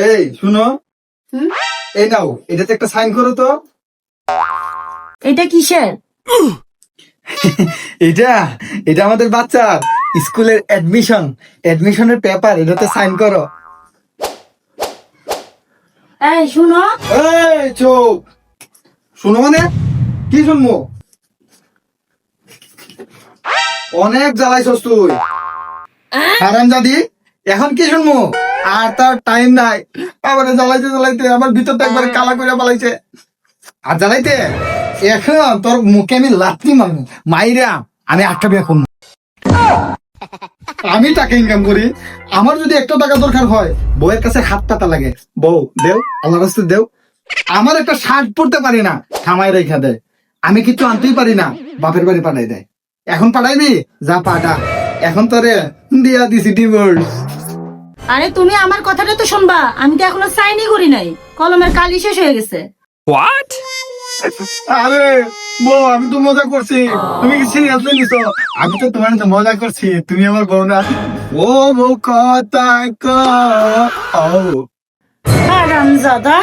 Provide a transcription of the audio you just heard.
এই শুনো, হুম? এই নাও, এটাতে একটা সাইন করো তো। এটা কিসের? এটা এটা আমাদের বাচ্চার স্কুলের এডমিশনের পেপার, এটাতে সাইন করো। এই শুনো, এই চুপ, শুনো মানে কি শুনবো? অনেক জ্বালাইছস তুই হারামজাদি, এখন কি শুনবো? আর তার টাইম নাই, আবার জ্বালাইতে জ্বালাইতে আমার ভিতরটা একবারে কালা করে পালাইছে। আর জ্বালাইতে এখন তোর মুখে আমি লাথি মারবো, মাইরা আমি একটা বিয়ে করবো। আমি টাকা ইনকাম করি, আমার যদি একটা টাকা দরকার হয় বউয়ের কাছে হাত পাতা লাগে, বউ দেও, আল্লাহ রাস্তে দেও। আমার একটা শার্ট পরতে পারি না, খামাই রেখা দেয়। আমি কিছু আনতেই পারি না, বাপের বাড়ি পাঠাই দেয়। এখন পাঠাইবি, যা পাঠা। এখন তোরে দিয়া দিছি ডিভোর্স। আরে তুমি আমার কথাটা তো শুনবা, আমি তো এখনো সাইনই করি নাই, কলমের কালি শেষ হয়ে গেছে। আরে বউ, আমি তো মজা করছি, তুমি কি সিরিয়াসলি নিছো? আমি তো তোমার সাথে মজা করছি, তুমি আমার বউ না। ও বউ কথা ও হারামজাদা।